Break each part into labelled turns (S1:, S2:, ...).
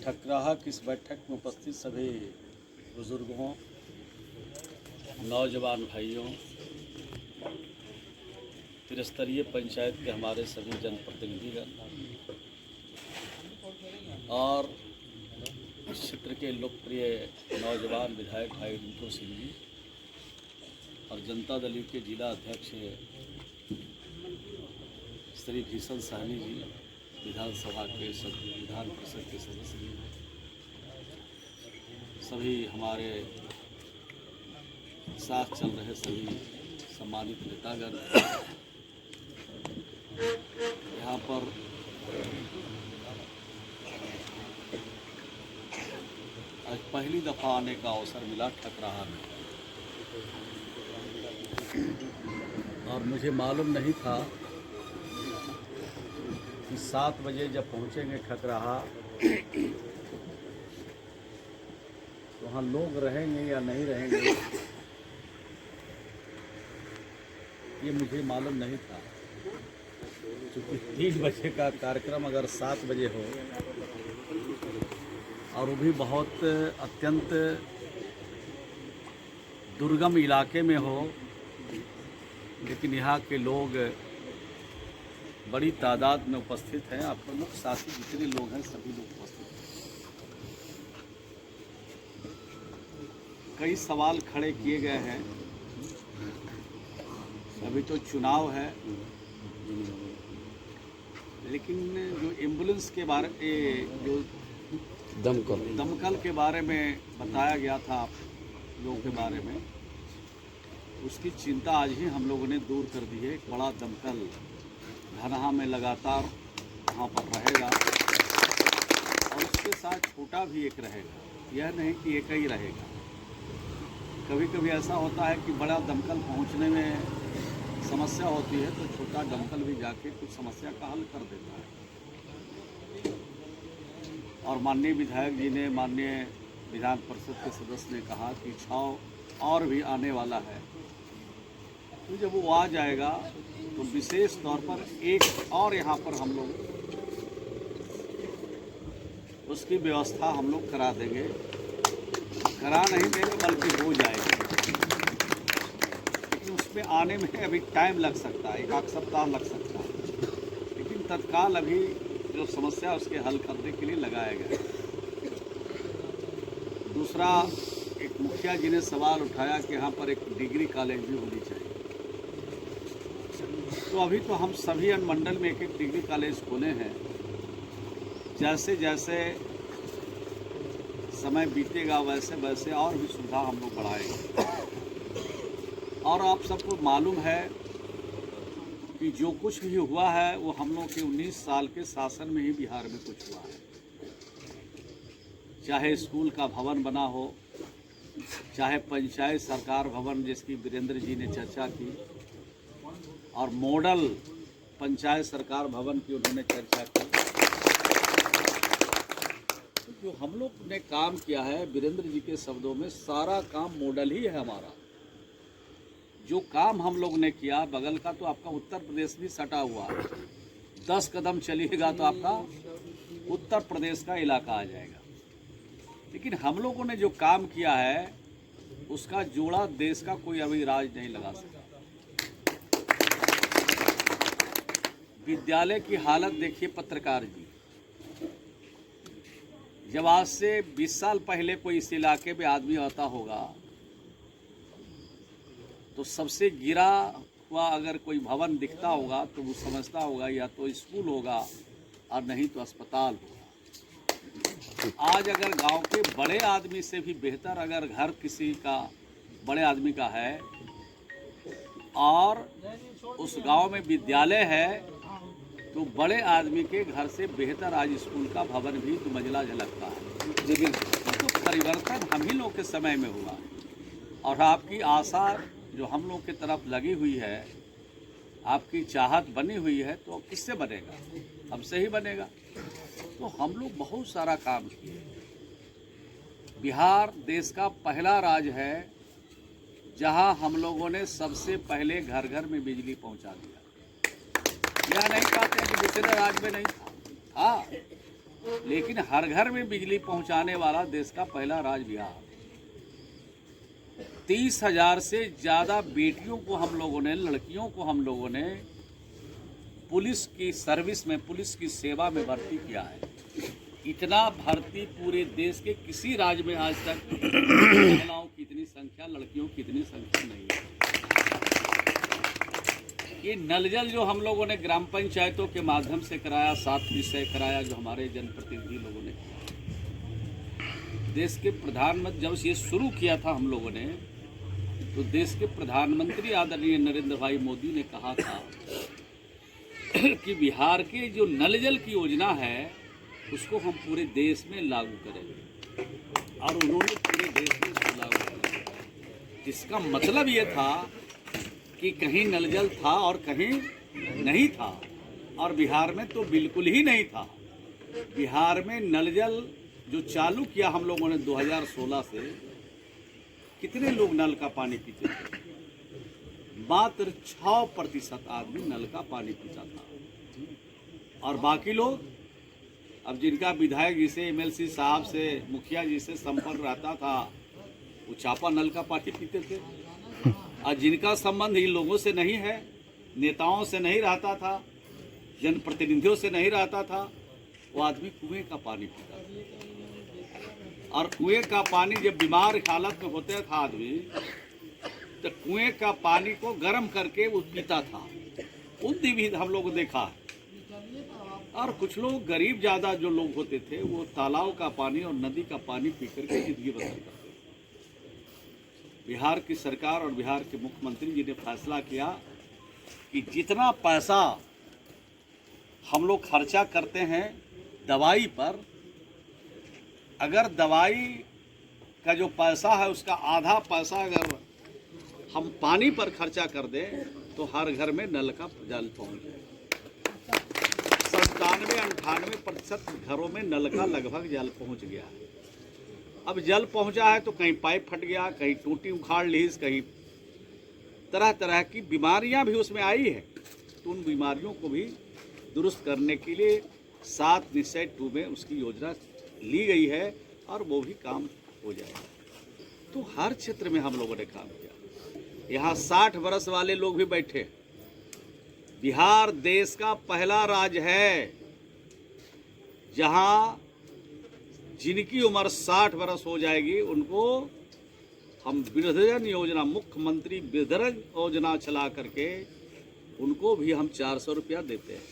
S1: ठकराहा की इस बैठक में उपस्थित सभी बुजुर्गों, नौजवान भाइयों, त्रिस्तरीय पंचायत के हमारे सभी जनप्रतिनिधिगण और इस क्षेत्र के लोकप्रिय नौजवान विधायक भाई रिंकू सिंह जी और जनता दल के जिला अध्यक्ष श्री भीषण साहनी जी, विधानसभा के विधान परिषद के सदस्य जी, सभी हमारे साथ चल रहे सभी सम्मानित नेतागण, यहाँ पर आज पहली दफ़ा आने का अवसर मिला ठकराहा में, और मुझे मालूम नहीं था कि 7 बजे जब पहुँचेंगे ठकराहा तो वहाँ लोग रहेंगे या नहीं रहेंगे, ये मुझे मालूम नहीं था। क्योंकि 3 बजे का कार्यक्रम अगर 7 बजे हो और वो भी बहुत अत्यंत दुर्गम इलाके में हो, लेकिन यहाँ के लोग बड़ी तादाद में उपस्थित हैं। आप प्रमुख साथी जितने लोग हैं सभी लोग उपस्थित हैं। कई सवाल खड़े किए गए हैं। अभी तो चुनाव है, लेकिन जो एम्बुलेंस के बारे में, जो दमकल के बारे में बताया गया था आप लोगों के बारे में, उसकी चिंता आज ही हम लोगों ने दूर कर दी है। एक बड़ा दमकल धनहा में लगातार वहाँ पर रहेगा और उसके साथ छोटा भी एक रहेगा। यह नहीं कि एक ही रहेगा। कभी कभी ऐसा होता है कि बड़ा दमकल पहुँचने में समस्या होती है तो छोटा दमकल भी जाके कुछ समस्या का हल कर देता है। और माननीय विधायक जी ने, माननीय विधान परिषद के सदस्य ने कहा कि 6 और भी आने वाला है, तो जब वो आ जाएगा तो विशेष तौर पर एक और यहाँ पर हम लोग उसकी व्यवस्था हम लोग करा देंगे। करा नहीं देंगे बल्कि हो जाएगी, लेकिन उसमें आने में अभी टाइम लग सकता है, 1 सप्ताह लग सकता है, लेकिन तत्काल अभी जो समस्या उसके हल करने के लिए लगाया गया है। दूसरा, एक मुखिया जी ने सवाल उठाया कि यहाँ पर एक डिग्री कॉलेज भी होनी चाहिए। तो अभी तो हम सभी अनुमंडल में एक डिग्री कॉलेज खोले हैं। जैसे जैसे समय बीतेगा वैसे वैसे और भी सुविधा हम लोग बढ़ाएंगे। और आप सबको मालूम है कि जो कुछ भी हुआ है वो हम लोग के 19 साल के शासन में ही बिहार में कुछ हुआ है। चाहे स्कूल का भवन बना हो, चाहे पंचायत सरकार भवन जिसकी वीरेंद्र जी ने चर्चा की, और मॉडल पंचायत सरकार भवन की उन्होंने चर्चा की। तो जो हम लोग ने काम किया है, वीरेंद्र जी के शब्दों में, सारा काम मॉडल ही है हमारा। जो काम हम लोग ने किया, बगल का तो आपका उत्तर प्रदेश भी सटा हुआ है। 10 कदम चलिएगा तो आपका उत्तर प्रदेश का इलाका आ जाएगा। लेकिन हम लोगों ने जो काम किया है उसका जोड़ा देश का कोई अभी राज नहीं लगा सका। विद्यालय की हालत देखिए पत्रकार जी, जब आज से 20 साल पहले कोई इस इलाके में आदमी आता होगा तो सबसे गिरा हुआ अगर कोई भवन दिखता होगा तो वो समझता होगा या तो स्कूल होगा और नहीं तो अस्पताल होगा। आज अगर गांव के बड़े आदमी से भी बेहतर अगर घर किसी का बड़े आदमी का है और उस गांव में विद्यालय है, तो बड़े आदमी के घर से बेहतर आज स्कूल का भवन भी 2 मंजिला झलकता है। लेकिन तो परिवर्तन हम ही लोग के समय में हुआ, और आपकी आशा जो हम लोग की तरफ लगी हुई है, आपकी चाहत बनी हुई है, तो किससे बनेगा? हमसे ही बनेगा। तो हम लोग बहुत सारा काम किए। बिहार देश का पहला राज्य है जहां हम लोगों ने सबसे पहले घर घर में बिजली पहुंचा दिया। यह नहीं कहते कि दूसरे राज्य में नहीं था, लेकिन हर घर में बिजली पहुंचाने वाला देश का पहला राज्य बिहार। 30,000 से ज़्यादा बेटियों को हम लोगों ने, लड़कियों को हम लोगों ने पुलिस की सर्विस में, पुलिस की सेवा में भर्ती किया है। इतना भर्ती पूरे देश के किसी राज्य में आज तक महिलाओं की इतनी संख्या, लड़कियों की इतनी संख्या नहीं है। ये नल जल जो हम लोगों ने ग्राम पंचायतों के माध्यम से कराया, 7 निश्चय कराया, जो हमारे जनप्रतिनिधि लोगों ने, देश के प्रधानमंत्री जब ये शुरू किया था हम लोगों ने, तो देश के प्रधानमंत्री आदरणीय नरेंद्र भाई मोदी ने कहा था कि बिहार के जो नल जल की योजना है उसको हम पूरे देश में लागू करेंगे, और उन्होंने पूरे देश में इसको लागू किया। इसका मतलब ये था कि कहीं नल जल था और कहीं नहीं था, और बिहार में तो बिल्कुल ही नहीं था। बिहार में नल जल जो चालू किया हम लोगों ने 2016 से, कितने लोग नल का पानी पीते थे? मात्र 6% आदमी नल का पानी पीता था, और बाकी लोग, अब जिनका विधायक जी से, MLC साहब से, मुखिया जी से संपर्क रहता था, वो चापा नल का पानी पीते थे। और जिनका संबंध इन लोगों से नहीं है, नेताओं से नहीं रहता था, जनप्रतिनिधियों से नहीं रहता था, वो आदमी कुएं का पानी पीता था। और कुएं का पानी जब बीमार हालत में होता था आदमी, तो कुएं का पानी को गर्म करके वो पीता था। उन दिन भी हम लोग देखा है। और कुछ लोग गरीब ज़्यादा जो लोग होते थे, वो तालाब का पानी और नदी का पानी पी करके जिंदगी बसर करते थे। बिहार की सरकार और बिहार के मुख्यमंत्री जी ने फैसला किया कि जितना पैसा हम लोग खर्चा करते हैं दवाई पर, अगर दवाई का जो पैसा है उसका आधा पैसा अगर हम पानी पर खर्चा कर दें, तो हर घर में नल का जल पहुँच जाए। 97-98% घरों में नल का लगभग जल पहुँच गया है। अब जल पहुंचा है तो कहीं पाइप फट गया, कहीं टूटी उखाड़ ली, कहीं तरह तरह की बीमारियां भी उसमें आई है। तो उन बीमारियों को भी दुरुस्त करने के लिए 7 निश्चय 2 में उसकी योजना ली गई है, और वो भी काम हो जाएगा। तो हर क्षेत्र में हम लोगों ने काम किया। यहाँ 60 वर्ष वाले लोग भी बैठे। बिहार देश का पहला राज्य है जहाँ जिनकी उम्र 60 वर्ष हो जाएगी उनको हम वृद्धजन योजना, मुख्यमंत्री वृद्धजन योजना चला करके उनको भी हम 400 रुपया देते हैं।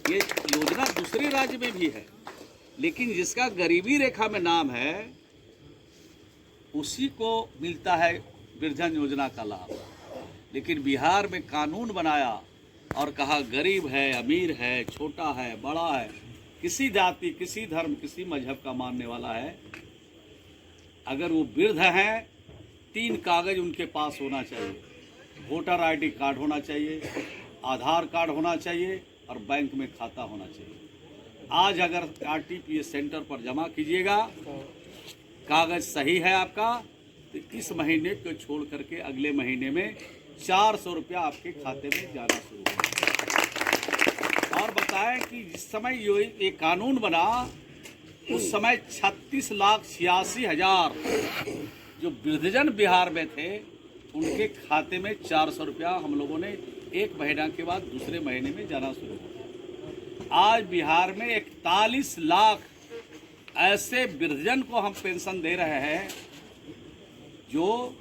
S1: ये योजना दूसरे राज्य में भी है, लेकिन जिसका गरीबी रेखा में नाम है उसी को मिलता है वृद्धजन योजना का लाभ। लेकिन बिहार में कानून बनाया और कहा गरीब है, अमीर है, छोटा है, बड़ा है, किसी जाति, किसी धर्म, किसी मजहब का मानने वाला है, अगर वो वृद्ध हैं 3 कागज उनके पास होना चाहिए। वोटर ID कार्ड होना चाहिए, आधार कार्ड होना चाहिए, और बैंक में खाता होना चाहिए। आज अगर RTPS सेंटर पर जमा कीजिएगा, कागज सही है आपका, तो इस महीने को छोड़ करके अगले महीने में 400 रुपया आपके खाते में जाना शुरू होगा। और बताएं कि जिस समय ये कानून बना उस समय 36,86,000 जो वृद्धजन बिहार में थे उनके खाते में 400 रुपया हम लोगों ने एक महीना के बाद दूसरे महीने में जाना शुरू किया। आज बिहार में 41 लाख ऐसे वृद्धजन को हम पेंशन दे रहे हैं जो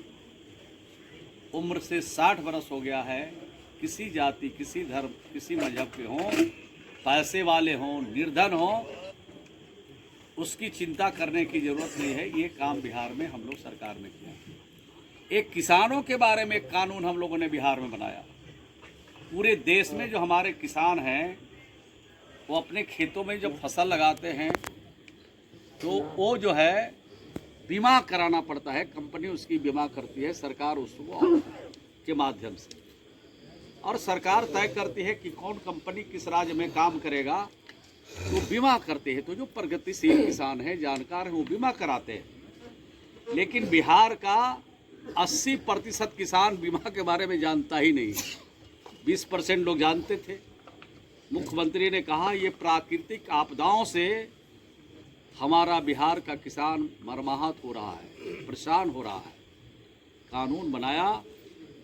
S1: उम्र से 60 वर्ष हो गया है, किसी जाति, किसी धर्म, किसी मजहब के हों, पैसे वाले हों, निर्धन हों, उसकी चिंता करने की ज़रूरत नहीं है। ये काम बिहार में हम लोग सरकार ने किया। एक किसानों के बारे में एक कानून हम लोगों ने बिहार में बनाया। पूरे देश में जो हमारे किसान हैं वो अपने खेतों में जब फसल लगाते हैं तो वो जो है बीमा कराना पड़ता है, कंपनी उसकी बीमा करती है, सरकार उसको के माध्यम से, और सरकार तय करती है कि कौन कंपनी किस राज्य में काम करेगा, तो बीमा करते हैं। तो जो प्रगतिशील किसान हैं, जानकार हैं, वो बीमा कराते हैं। लेकिन बिहार का 80% किसान बीमा के बारे में जानता ही नहीं। 20% लोग जानते थे, मुख्यमंत्री ने कहा ये प्राकृतिक आपदाओं से हमारा बिहार का किसान मरमाहत हो रहा है, परेशान हो रहा है। कानून बनाया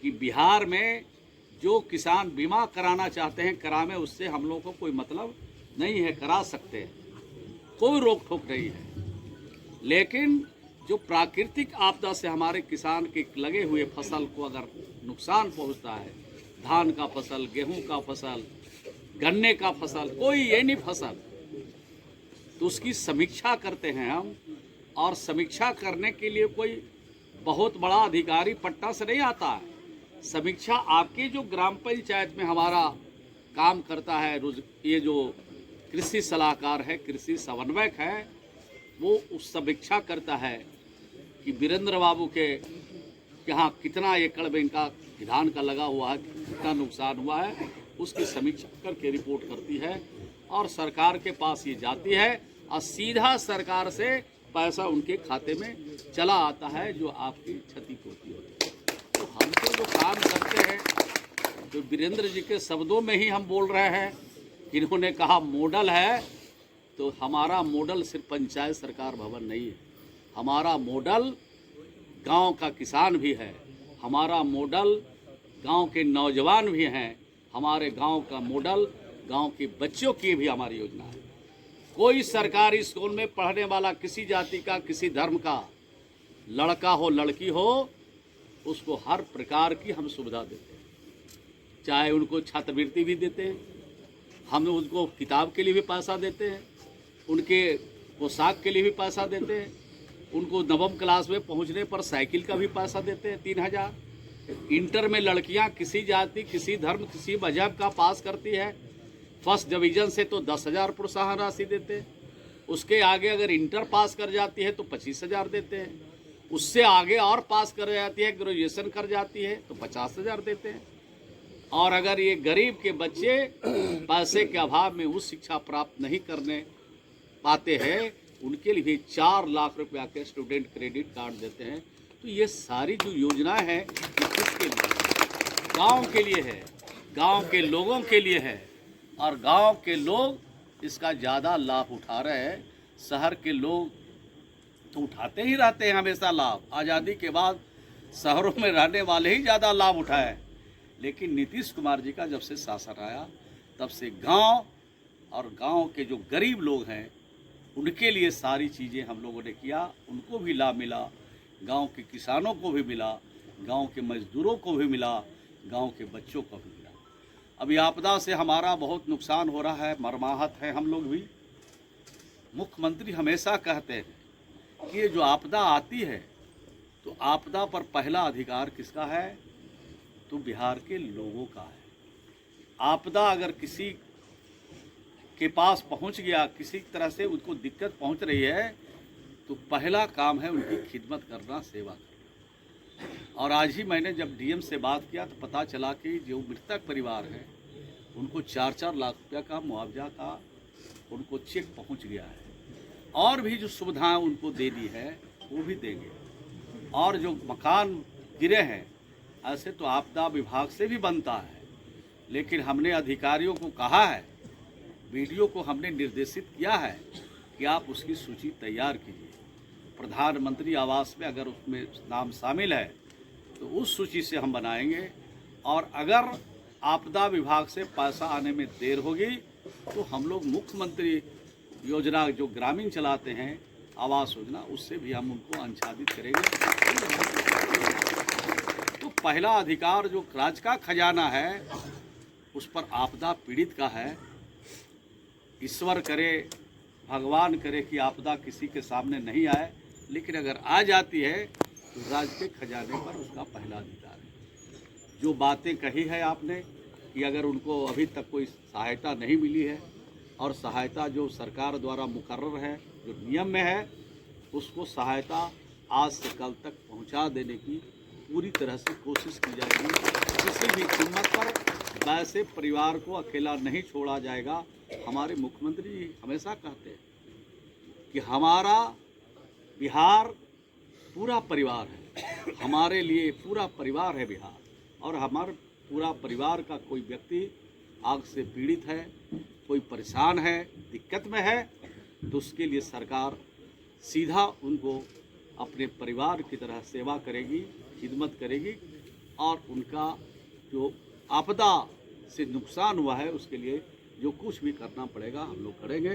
S1: कि बिहार में जो किसान बीमा कराना चाहते हैं करावें, उससे हम लोगों को कोई मतलब नहीं है, करा सकते हैं, कोई रोक टोक नहीं है। लेकिन जो प्राकृतिक आपदा से हमारे किसान के लगे हुए फसल को अगर नुकसान पहुंचता है, धान का फसल, गेहूं का फसल, गन्ने का फसल, कोई एनी फसल, तो उसकी समीक्षा करते हैं हम। और समीक्षा करने के लिए कोई बहुत बड़ा अधिकारी पटना से नहीं आता है। समीक्षा आपके जो ग्राम पंचायत में हमारा काम करता है, ये जो कृषि सलाहकार है, कृषि समन्वयक है, वो उस समीक्षा करता है कि वीरेंद्र बाबू के यहाँ कितना एकड़ में इनका धान का लगा हुआ है, कितना नुकसान हुआ है, उसकी समीक्षा करके रिपोर्ट करती है और सरकार के पास ये जाती है और सीधा सरकार से पैसा उनके खाते में चला आता है जो आपकी क्षतिपूर्ति होती है। तो हम तो जो काम करते हैं, जो वीरेंद्र जी के शब्दों में ही हम बोल रहे हैं, इन्होंने कहा मॉडल है, तो हमारा मॉडल सिर्फ पंचायत सरकार भवन नहीं है, हमारा मॉडल गांव का किसान भी है, हमारा मॉडल गांव के नौजवान भी हैं, हमारे गांव का मॉडल गांव के बच्चों की भी हमारी योजना है। कोई सरकारी स्कूल में पढ़ने वाला किसी जाति का, किसी धर्म का लड़का हो लड़की हो, उसको हर प्रकार की हम सुविधा देते हैं। चाहे उनको छात्रवृत्ति भी देते हैं, हम उनको किताब के लिए भी पैसा देते हैं, उनके पोशाक के लिए भी पैसा देते हैं, उनको नवम क्लास में पहुंचने पर साइकिल का भी पैसा देते हैं 3000। इंटर में लड़कियां किसी जाति, किसी धर्म, किसी मजहब का पास करती है, फर्स्ट डिवीजन से तो 10,000 प्रोत्साहन राशि देते हैं। उसके आगे अगर इंटर पास कर जाती है तो 25,000 देते हैं। उससे आगे और पास कर जाती है, ग्रेजुएशन कर जाती है तो 50,000 देते हैं। और अगर ये गरीब के बच्चे पैसे के अभाव में उस शिक्षा प्राप्त नहीं करने पाते हैं, उनके लिए 4 लाख रुपया के स्टूडेंट क्रेडिट कार्ड देते हैं। तो ये सारी जो योजनाएं हैं ये किसके लिए? गांव के लिए है, गांव के लोगों के लिए है, और गांव के लोग इसका ज़्यादा लाभ उठा रहे हैं। शहर के लोग तो उठाते ही रहते हैं हमेशा लाभ, आज़ादी के बाद शहरों में रहने वाले ही ज़्यादा लाभ उठाए। लेकिन नीतीश कुमार जी का जब से शासन आया तब से गांव और गांव के जो गरीब लोग हैं उनके लिए सारी चीज़ें हम लोगों ने किया, उनको भी लाभ मिला, गांव के किसानों को भी मिला, गांव के मजदूरों को भी मिला, गांव के बच्चों को भी मिला। अभी आपदा से हमारा बहुत नुकसान हो रहा है, मरमाहत है हम लोग भी। मुख्यमंत्री हमेशा कहते हैं कि ये जो आपदा आती है तो आपदा पर पहला अधिकार किसका है? तो बिहार के लोगों का है। आपदा अगर किसी के पास पहुंच गया, किसी तरह से उनको दिक्कत पहुंच रही है, तो पहला काम है उनकी खिदमत करना, सेवा करना। और आज ही मैंने जब डीएम से बात किया तो पता चला कि जो मृतक परिवार है उनको 4-4 लाख रुपया का मुआवजा का उनको चेक पहुंच गया है। और भी जो सुविधाएं उनको दे दी है वो भी देंगे। और जो मकान गिरे हैं ऐसे तो आपदा विभाग से भी बनता है, लेकिन हमने अधिकारियों को कहा है, वीडियो को हमने निर्देशित किया है कि आप उसकी सूची तैयार कीजिए। प्रधानमंत्री आवास में अगर उसमें नाम शामिल है तो उस सूची से हम बनाएंगे। और अगर आपदा विभाग से पैसा आने में देर होगी तो हम लोग मुख्यमंत्री योजना जो ग्रामीण चलाते हैं आवास योजना, उससे भी हम उनको आच्छादित करेंगे। तो पहला अधिकार जो राज्य का खजाना है उस पर आपदा पीड़ित का है। ईश्वर करे, भगवान करे कि आपदा किसी के सामने नहीं आए, लेकिन अगर आ जाती है तो राज्य के खजाने पर उसका पहला अधिकार है। जो बातें कही है आपने कि अगर उनको अभी तक कोई सहायता नहीं मिली है और सहायता जो सरकार द्वारा मुकर्रर है, जो नियम में है, उसको सहायता आज से कल तक पहुंचा देने की पूरी तरह से कोशिश की जाएगी। किसी भी कीमत पर वैसे परिवार को अकेला नहीं छोड़ा जाएगा। हमारे मुख्यमंत्री जी हमेशा कहते हैं कि हमारा बिहार पूरा परिवार है, हमारे लिए पूरा परिवार है बिहार, और हमारे पूरा परिवार का कोई व्यक्ति आग से पीड़ित है, कोई परेशान है, दिक्कत में है, तो उसके लिए सरकार सीधा उनको अपने परिवार की तरह सेवा करेगी, खिदमत करेगी और उनका जो आपदा से नुकसान हुआ है उसके लिए जो कुछ भी करना पड़ेगा हम लोग करेंगे।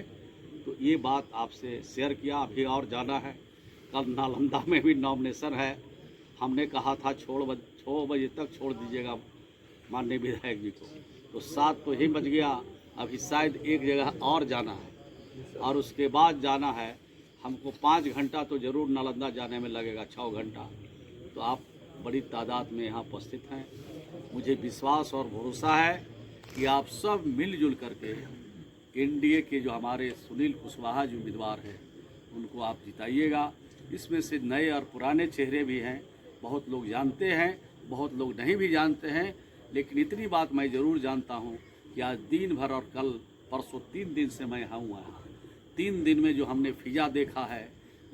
S1: तो ये बात आपसे शेयर किया। अभी और जाना है, कल नालंदा में भी नॉमिनेशन है। हमने कहा था 6 बजे तक छोड़ दीजिएगा माननीय विधायक जी को, तो 7 तो ही बज गया। अभी शायद एक जगह और जाना है और उसके बाद जाना है। हमको 5 घंटा तो ज़रूर नालंदा जाने में लगेगा, 6 घंटा। तो आप बड़ी तादाद में यहाँ उपस्थित हैं। मुझे विश्वास और भरोसा है कि आप सब मिलजुल करके एनडीए के जो हमारे सुनील कुशवाहा जो उम्मीदवार हैं उनको आप जिताइएगा। इसमें से नए और पुराने चेहरे भी हैं, बहुत लोग जानते हैं, बहुत लोग नहीं भी जानते हैं, लेकिन इतनी बात मैं ज़रूर जानता हूं कि आज दिन भर और कल परसों 3 दिन से मैं यहाँ हूँ। 3 दिन में जो हमने फिजा देखा है,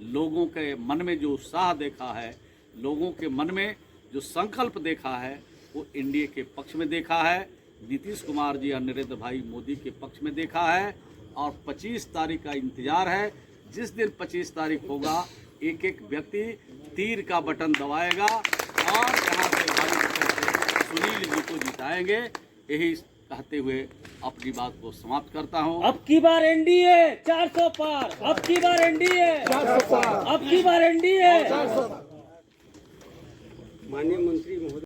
S1: लोगों के मन में जो उत्साह देखा है, लोगों के मन में जो संकल्प देखा है, वो एनडीए के पक्ष में देखा है, नीतीश कुमार जी और नरेंद्र भाई मोदी के पक्ष में देखा है। और 25 तारीख का इंतजार है। जिस दिन 25 तारीख होगा, एक एक व्यक्ति तीर का बटन दबाएगा और यहाँ से भाई सुनील जी को जिताएंगे। यही कहते हुए अपनी बात को समाप्त करता हूँ।
S2: अब की बार एनडीए 400 पार, अब की बार एनडीए 400 पार, अब की बार एनडीए। माननीय मंत्री महोदय।